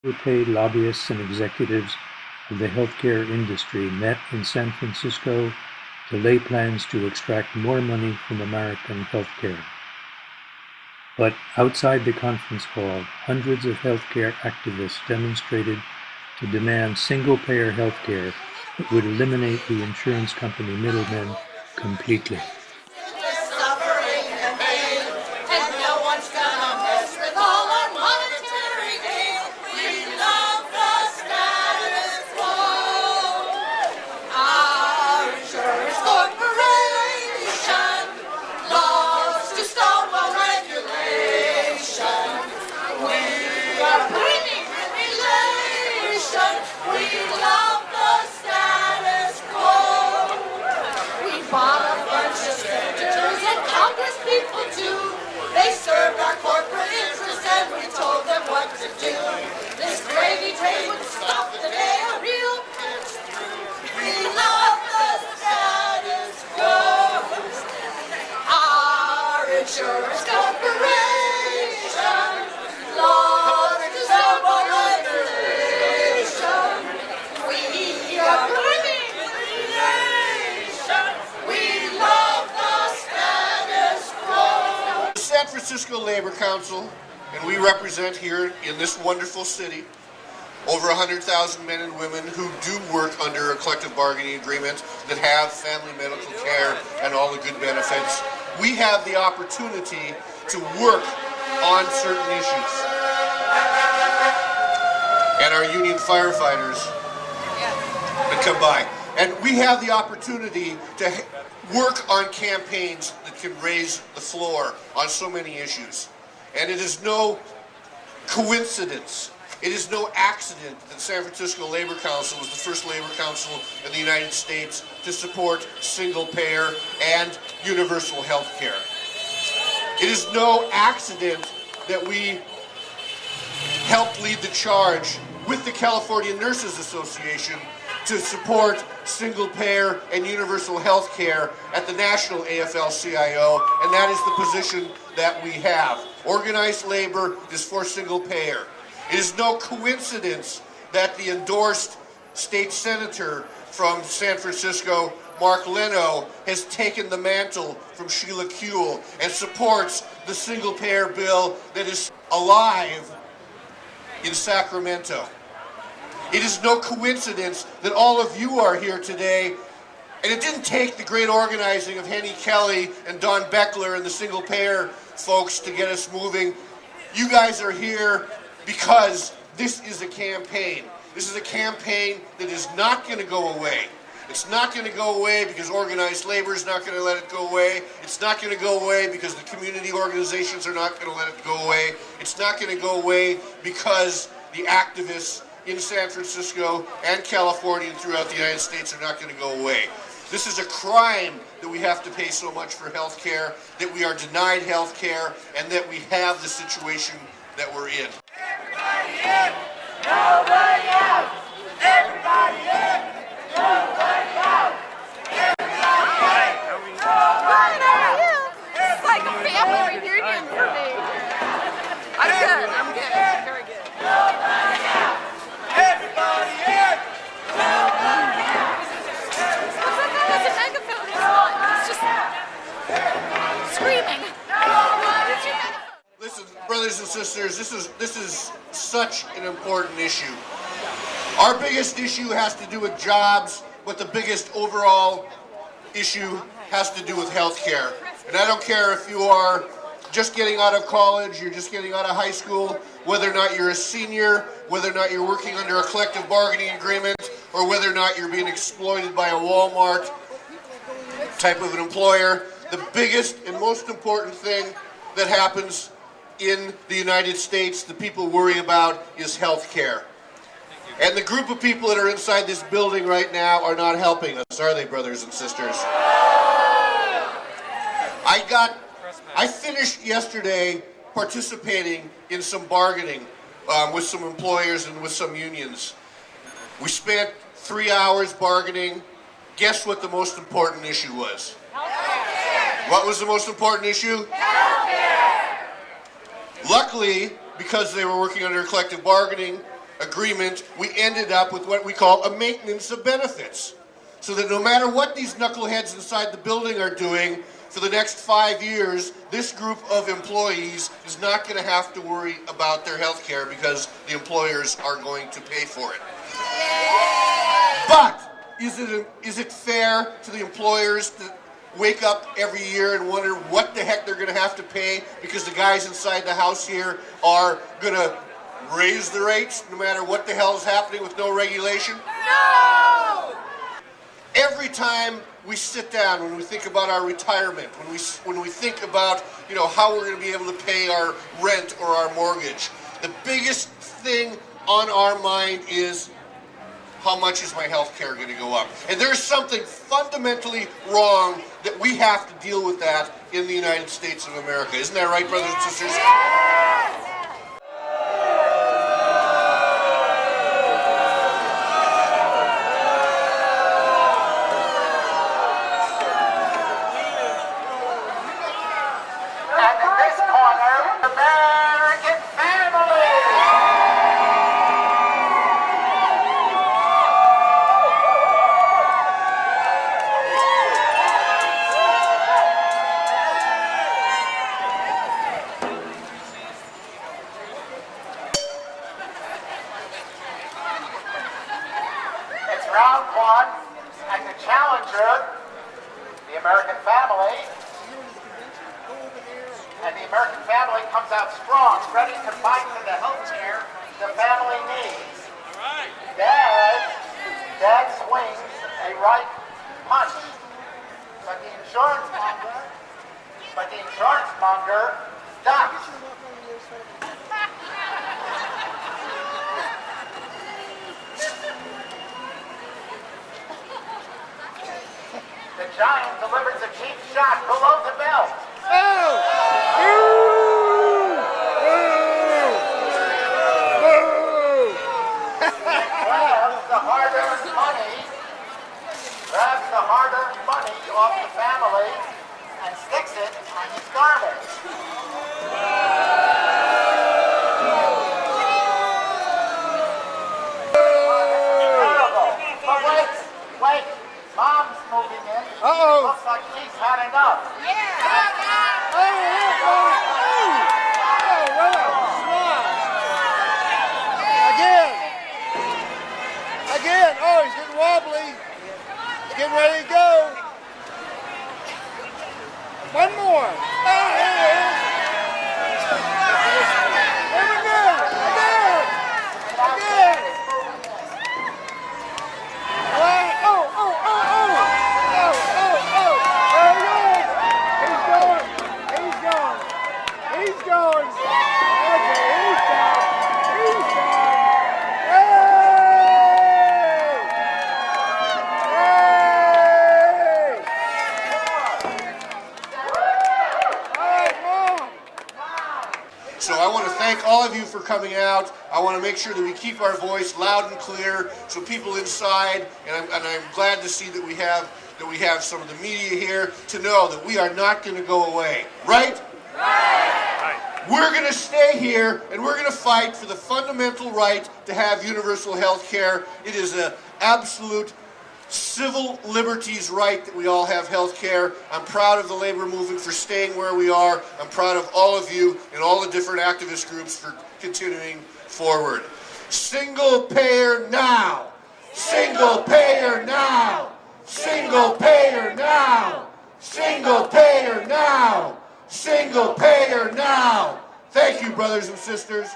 Overpaid lobbyists and executives of the healthcare industry met in San Francisco to lay plans to extract more money from American healthcare. But outside the conference hall, hundreds of healthcare activists demonstrated to demand single-payer healthcare that would eliminate the insurance company middlemen completely. They served our corporate interests and we told them what to do. This gravy train would stop the day a real pitch through. We love the status quo. Our insurance corporation loves to someone regulation. We are burning relation. We love the status quo. San Francisco Labor Council, and we represent here in this wonderful city over 100,000 men and women who do work under a collective bargaining agreement that have family medical care and all the good benefits. We have the opportunity to work on certain issues. And our union firefighters that come by. And we have the opportunity to work on campaigns that can raise the floor on so many issues. And it is no coincidence, it is no accident that San Francisco Labor Council was the first labor council in the United States to support single-payer and universal health care. It is no accident that we helped lead the charge with the California Nurses Association to support single-payer and universal health care at the national AFL-CIO, and that is the position that we have. Organized labor is for single-payer. It is no coincidence that the endorsed state senator from San Francisco, Mark Leno, has taken the mantle from Sheila Kuehl and supports the single-payer bill that is alive in Sacramento. It is no coincidence that all of you are here today, and it didn't take the great organizing of Henny Kelly and Don Beckler and the single-payer folks to get us moving. You guys are here because this is a campaign. This is a campaign that is not going to go away. It's not going to go away because organized labor is not going to let it go away. It's not going to go away because the community organizations are not going to let it go away. It's not going to go away because the activists in San Francisco and California and throughout the United States are not going to go away. This is a crime that we have to pay so much for health care, that we are denied health care, and that we have the situation that we're in. Everybody in, nobody out. Everybody in, nobody out. Everybody in, nobody out. It's like a family reunion for me. I'm good. Very good. Nobody out. Everybody in, nobody out. There's a megaphone. It's just screaming. Listen, brothers and sisters, this is such an important issue. Our biggest issue has to do with jobs, but the biggest overall issue has to do with health care. And I don't care if you are just getting out of college, you're just getting out of high school, whether or not you're a senior, whether or not you're working under a collective bargaining agreement, or whether or not you're being exploited by a Walmart type of an employer. The biggest and most important thing that happens in the United States that people worry about is health care. And the group of people that are inside this building right now are not helping us, are they, brothers and sisters? I finished yesterday participating in some bargaining with some employers and with some unions. We spent 3 hours bargaining. Guess what the most important issue was? Healthcare. What was the most important issue? Healthcare. Luckily, because they were working under a collective bargaining agreement, we ended up with what we call a maintenance of benefits. So that no matter what these knuckleheads inside the building are doing, for the next 5 years, this group of employees is not going to have to worry about their health care because the employers are going to pay for it. But is it fair to the employers to wake up every year and wonder what the heck they're going to have to pay because the guys inside the house here are going to raise the rates no matter what the hell is happening with no regulation? No! Every time we sit down, when we think about our retirement, when we think about, you know, how we're going to be able to pay our rent or our mortgage, the biggest thing on our mind is, how much is my health care going to go up? And there's something fundamentally wrong that we have to deal with that in the United States of America. Isn't that right, brothers and sisters? Yes! And in this corner, American family. It's round one, and the challenger, the American family. And the American family comes out strong, ready to fight for the health care the family needs. Dad swings a right punch, but the insurance monger ducks. The giant delivers a cheap shot below the belt. Grabs the hard-earned money off the family and sticks it on his garment. Terrible. But wait, Mom's moving in. Looks like she's had enough. Again, oh, he's getting wobbly. He's getting ready to go. One more. Oh, here it is. Here we go. Again. Oh. He's going. Okay, he's down. So I want to thank all of you for coming out. I want to make sure that we keep our voice loud and clear so people inside, and I'm glad to see that we have some of the media here to know that we are not going to go away. Right? Right. We're going to stay here and we're going to fight for the fundamental right to have universal health care. It is an absolute civil liberties right that we all have health care. I'm proud of the labor movement for staying where we are. I'm proud of all of you and all the different activist groups for continuing forward. Single payer now! Single payer now! Single payer now! Single payer now! Single payer now! Thank you, brothers and sisters.